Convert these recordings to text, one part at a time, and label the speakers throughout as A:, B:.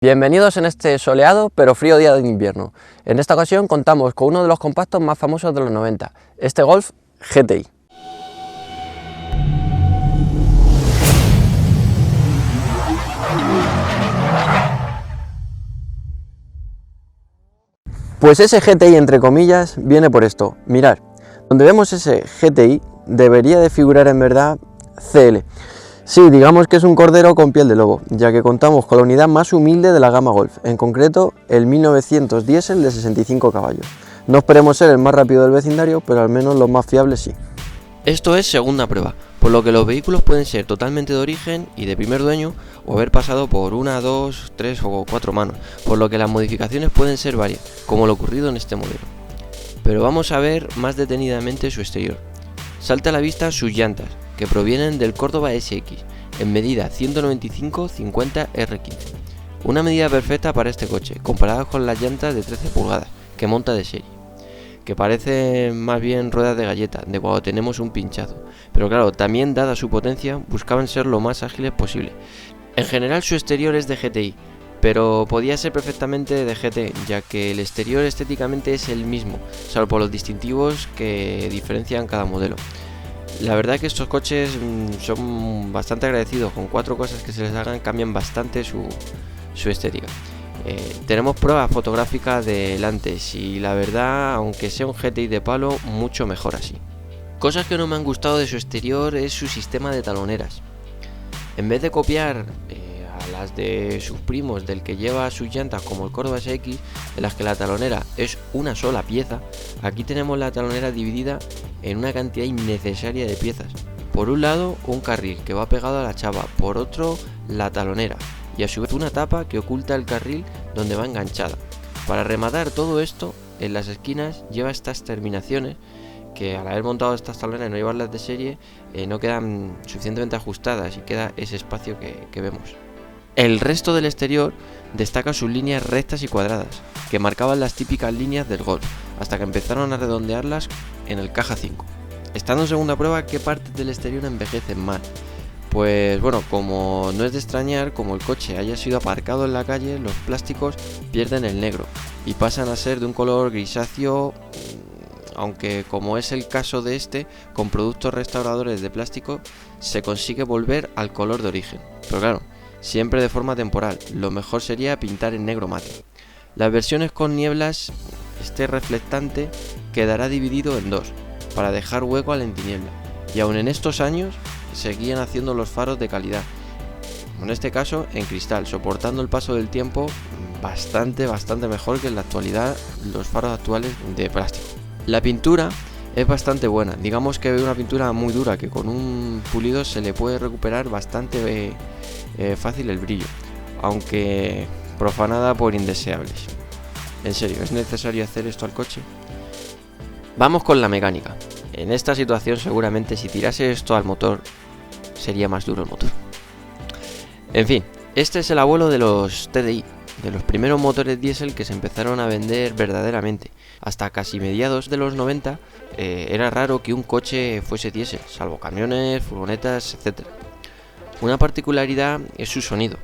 A: Bienvenidos en este soleado pero frío día de invierno. En esta ocasión contamos con uno de los compactos más famosos de los 90, este Golf GTI. Pues ese GTI entre comillas viene por esto. Mirad, donde vemos ese GTI debería de figurar en verdad CL. Sí, digamos que es un cordero con piel de lobo, ya que contamos con la unidad más humilde de la gama Golf, en concreto el 1900 diésel de 65 caballos. No esperemos ser el más rápido del vecindario, pero al menos los más fiables sí.
B: Esto es segunda prueba, por lo que los vehículos pueden ser totalmente de origen y de primer dueño o haber pasado por una, dos, tres o cuatro manos, por lo que las modificaciones pueden ser varias, como lo ocurrido en este modelo. Pero vamos a ver más detenidamente su exterior. Salta a la vista sus llantas, que provienen del Córdoba SX, en medida 195-50 R15. Una medida perfecta para este coche, comparada con las llantas de 13 pulgadas, que monta de serie, que parecen más bien ruedas de galleta, de cuando tenemos un pinchazo. Pero claro, también dada su potencia, buscaban ser lo más ágiles posible. En general su exterior es de GTI, pero podía ser perfectamente de GT, ya que el exterior estéticamente es el mismo, salvo por los distintivos que diferencian cada modelo. La verdad que estos coches son bastante agradecidos, con cuatro cosas que se les hagan cambian bastante su estética. Tenemos pruebas fotográficas del antes y la verdad, aunque sea un GTI de palo, mucho mejor así. Cosas que no me han gustado de su exterior es su sistema de taloneras. En vez de copiar a las de sus primos del que lleva sus llantas como el Córdoba SX, en las que la talonera es una sola pieza, aquí tenemos la talonera dividida en una cantidad innecesaria de piezas. Por un lado un carril que va pegado a la chapa, por otro la talonera y a su vez una tapa que oculta el carril donde va enganchada. Para rematar todo esto, en las esquinas lleva estas terminaciones que al haber montado estas taloneras y no llevarlas de serie no quedan suficientemente ajustadas y queda ese espacio que vemos. El resto del exterior destaca sus líneas rectas y cuadradas, que marcaban las típicas líneas del Golf, hasta que empezaron a redondearlas en el Caja 5. Estando en segunda prueba, ¿qué partes del exterior envejecen mal? Pues bueno, como no es de extrañar, como el coche haya sido aparcado en la calle, los plásticos pierden el negro y pasan a ser de un color grisáceo, aunque como es el caso de este, con productos restauradores de plástico se consigue volver al color de origen. Pero claro, siempre de forma temporal, lo mejor sería pintar en negro mate. Las versiones con nieblas, este reflectante quedará dividido en dos, para dejar hueco al entiniebla, y aún en estos años seguían haciendo los faros de calidad, en este caso en cristal, soportando el paso del tiempo bastante mejor que en la actualidad los faros actuales de plástico. La pintura es bastante buena, digamos que es una pintura muy dura que con un pulido se le puede recuperar bastante fácil el brillo, aunque profanada por indeseables. En serio, ¿es necesario hacer esto al coche? Vamos con la mecánica. En esta situación seguramente si tirase esto al motor sería más duro el motor. En fin, este es el abuelo de los TDI, de los primeros motores diésel que se empezaron a vender verdaderamente. Hasta casi mediados de los 90 era raro que un coche fuese diésel, salvo camiones, furgonetas, etc. Una particularidad es su sonido.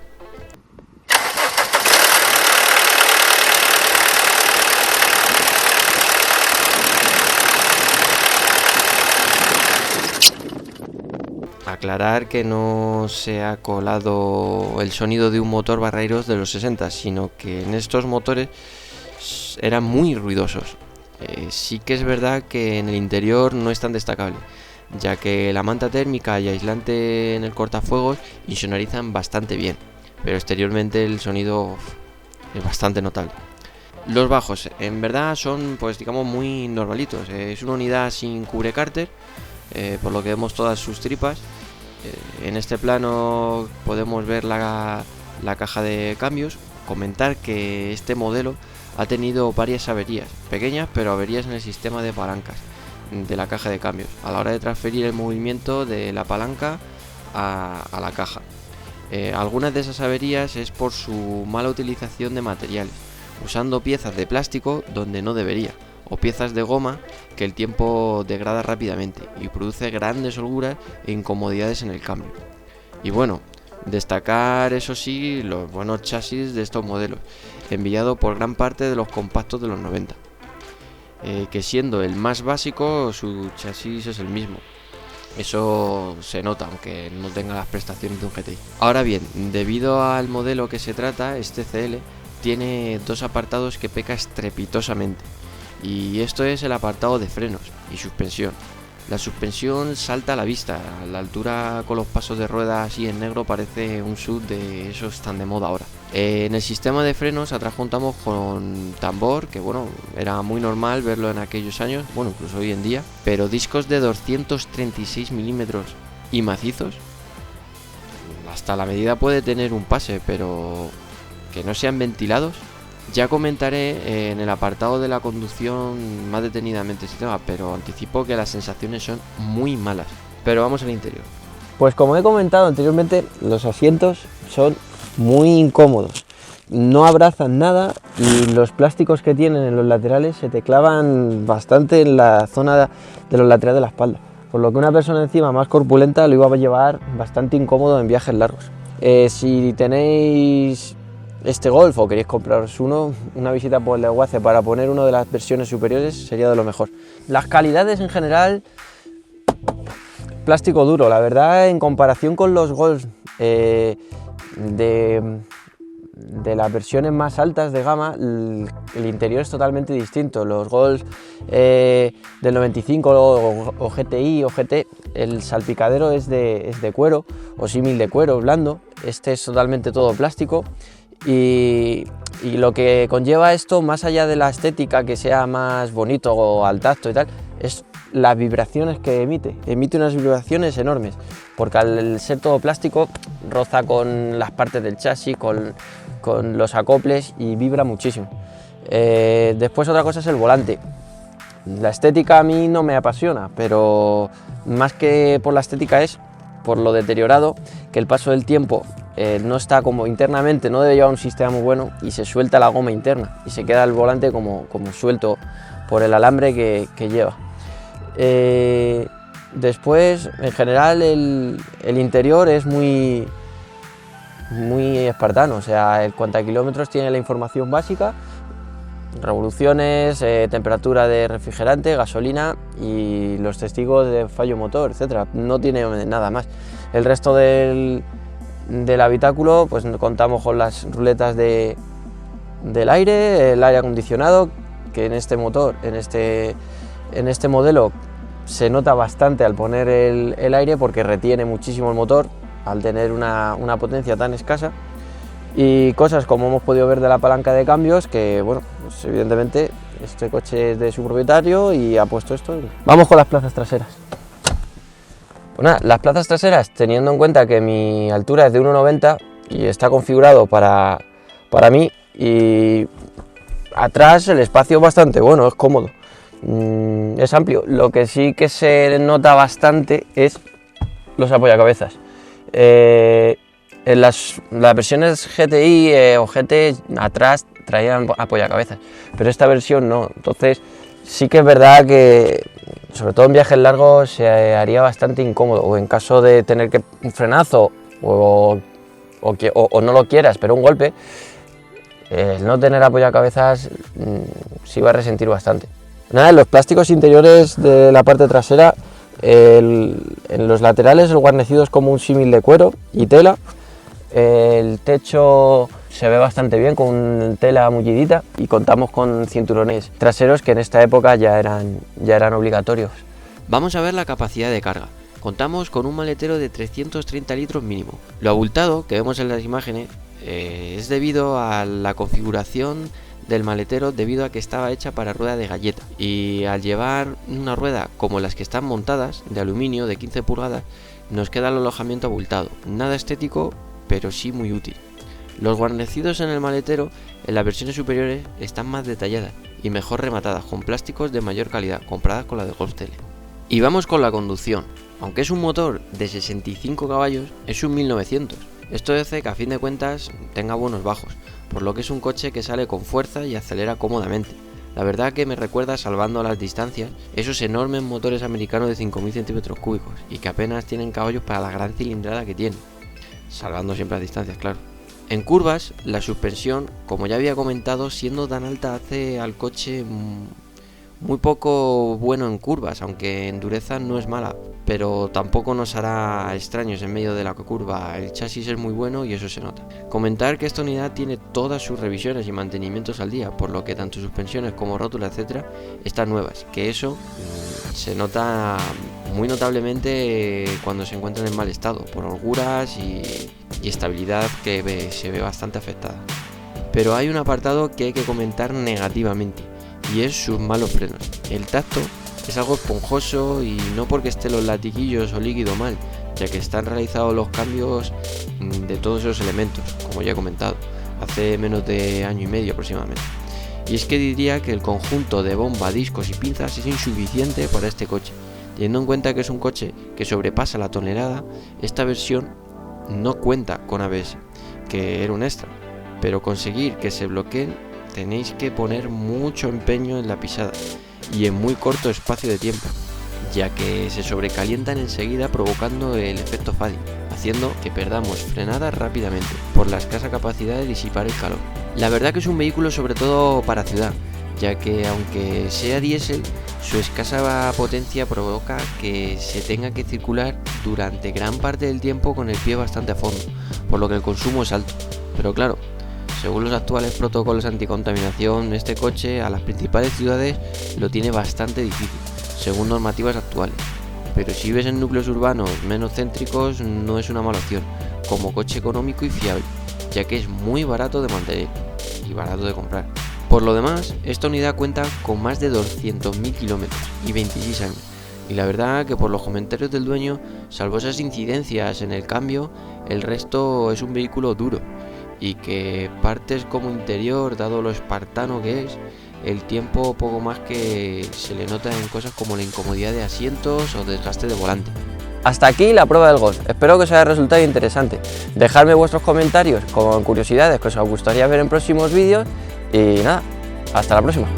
B: Aclarar que no se ha colado el sonido de un motor Barreiros de los 60, sino que en estos motores eran muy ruidosos. Sí que es verdad que en el interior no es tan destacable, ya que la manta térmica y aislante en el cortafuegos insonorizan bastante bien, pero exteriormente el sonido es bastante notable. Los bajos en verdad son, pues digamos, muy normalitos. Es una unidad sin cubrecárter, por lo que vemos todas sus tripas. En este plano podemos ver la caja de cambios. Comentar que este modelo ha tenido varias averías, pequeñas pero averías en el sistema de palancas de la caja de cambios, a la hora de transferir el movimiento de la palanca a la caja. Algunas de esas averías es por su mala utilización de materiales, usando piezas de plástico donde no debería, o piezas de goma que el tiempo degrada rápidamente y produce grandes holguras e incomodidades en el cambio. Y bueno, Destacar, eso sí, los buenos chasis de estos modelos, enviado por gran parte de los compactos de los 90, que siendo el más básico, su chasis es el mismo. Eso se nota, aunque no tenga las prestaciones de un GTI. Ahora bien, debido al modelo que se trata, este CL tiene dos apartados que peca estrepitosamente. Y esto es el apartado de frenos y suspensión. La suspensión salta a la vista, a la altura con los pasos de rueda así en negro parece un SUV de esos tan de moda ahora. En el sistema de frenos atrás contamos con tambor, que bueno, era muy normal verlo en aquellos años, bueno, incluso hoy en día, pero discos de 236 milímetros y macizos, hasta la medida puede tener un pase, pero que no sean ventilados. Ya comentaré en el apartado de la conducción más detenidamente el sistema, pero anticipo que las sensaciones son muy malas. Pero vamos al interior.
A: Pues como he comentado anteriormente, los asientos son muy incómodos. No abrazan nada y los plásticos que tienen en los laterales se te clavan bastante en la zona de los laterales de la espalda. Por lo que una persona encima más corpulenta lo iba a llevar bastante incómodo en viajes largos. Si tenéis este Golf o queréis compraros uno, una visita por el desguace para poner una de las versiones superiores sería de lo mejor. Las calidades en general, plástico duro, la verdad, en comparación con los Golf de las versiones más altas de gama, el interior es totalmente distinto. Los Golf del 95 o GTI o GT, el salpicadero es de cuero o símil de cuero blando, este es totalmente todo plástico. Y lo que conlleva esto, más allá de la estética, que sea más bonito o al tacto y tal, es las vibraciones que emite unas vibraciones enormes, porque al ser todo plástico roza con las partes del chasis, con los acoples y vibra muchísimo. Después otra cosa es el volante. La estética a mí no me apasiona, pero más que por la estética es por lo deteriorado, que el paso del tiempo no está como internamente, no debe llevar un sistema muy bueno y se suelta la goma interna y se queda el volante como suelto por el alambre que lleva. Después, en general, el interior es muy espartano, o sea, el cuenta kilómetros tiene la información básica, revoluciones, temperatura de refrigerante, gasolina y los testigos de fallo motor, etcétera. No tiene nada más. El resto del habitáculo, pues contamos con las ruletas del aire, el aire acondicionado, que en este motor, en este modelo se nota bastante al poner el aire porque retiene muchísimo el motor al tener una potencia tan escasa. Y cosas como hemos podido ver de la palanca de cambios, que bueno, pues evidentemente este coche es de su propietario y ha puesto esto. Vamos con las plazas traseras. Pues nada, las plazas traseras, teniendo en cuenta que mi altura es de 1,90 y está configurado para mí, y atrás el espacio es bastante bueno, es cómodo, es amplio. Lo que sí que se nota bastante es los apoyacabezas. En las versiones GTI o GT atrás traían apoyacabezas, pero esta versión no. Entonces sí que es verdad que sobre todo en viajes largos se haría bastante incómodo, o en caso de tener que un frenazo o no lo quieras, pero un golpe, el no tener apoyacabezas sí va a resentir bastante. Nada, en los plásticos interiores de la parte trasera, en los laterales el guarnecido es como un símil de cuero y tela. El techo se ve bastante bien con tela mullidita y contamos con cinturones traseros que en esta época ya eran obligatorios.
B: Vamos a ver la capacidad de carga. Contamos con un maletero de 330 litros mínimo. Lo abultado que vemos en las imágenes es debido a la configuración del maletero, debido a que estaba hecha para rueda de galleta, y al llevar una rueda como las que están montadas de aluminio de 15 pulgadas nos queda el alojamiento abultado, nada estético pero sí muy útil. Los guarnecidos en el maletero en las versiones superiores están más detalladas y mejor rematadas, con plásticos de mayor calidad comparadas con la de Golf TEL. Y vamos con la conducción. Aunque es un motor de 65 caballos, es un 1900. Esto hace que a fin de cuentas tenga buenos bajos, por lo que es un coche que sale con fuerza y acelera cómodamente. La verdad que me recuerda, salvando las distancias, esos enormes motores americanos de 5000 centímetros cúbicos y que apenas tienen caballos para la gran cilindrada que tiene. salvando siempre las distancias, claro. En curvas, la suspensión, como ya había comentado, siendo tan alta hace al coche muy poco bueno en curvas, aunque en dureza no es mala, pero tampoco nos hará extraños en medio de la curva. El chasis es muy bueno y eso se nota. Comentar que esta unidad tiene todas sus revisiones y mantenimientos al día, por lo que tanto suspensiones como rótulas, etcétera, están nuevas, que eso se nota muy notablemente cuando se encuentran en mal estado, por holguras y estabilidad que se ve bastante afectada. Pero hay un apartado que hay que comentar negativamente, y es sus malos frenos. El tacto es algo esponjoso y no porque estén los latiguillos o líquido mal, ya que están realizados los cambios de todos esos elementos, como ya he comentado, hace menos de año y medio aproximadamente. Y es que diría que el conjunto de bomba, discos y pinzas es insuficiente para este coche. Teniendo en cuenta que es un coche que sobrepasa la tonelada, esta versión no cuenta con ABS, que era un extra, pero conseguir que se bloqueen tenéis que poner mucho empeño en la pisada y en muy corto espacio de tiempo, ya que se sobrecalientan enseguida provocando el efecto Fadi, haciendo que perdamos frenada rápidamente por la escasa capacidad de disipar el calor. La verdad que es un vehículo sobre todo para ciudad, ya que aunque sea diésel, su escasa potencia provoca que se tenga que circular durante gran parte del tiempo con el pie bastante a fondo, por lo que el consumo es alto. Pero claro, según los actuales protocolos anticontaminación, este coche a las principales ciudades lo tiene bastante difícil, según normativas actuales. Pero si vives en núcleos urbanos menos céntricos, no es una mala opción, como coche económico y fiable, ya que es muy barato de mantener y barato de comprar. Por lo demás, esta unidad cuenta con más de 200.000 kilómetros y 26 años, y la verdad que por los comentarios del dueño, salvo esas incidencias en el cambio, el resto es un vehículo duro, y que partes como interior, dado lo espartano que es, el tiempo poco más que se le nota en cosas como la incomodidad de asientos o desgaste de volante.
A: Hasta aquí la prueba del Golf, espero que os haya resultado interesante. Dejadme vuestros comentarios con curiosidades que os gustaría ver en próximos vídeos y nada, hasta la próxima.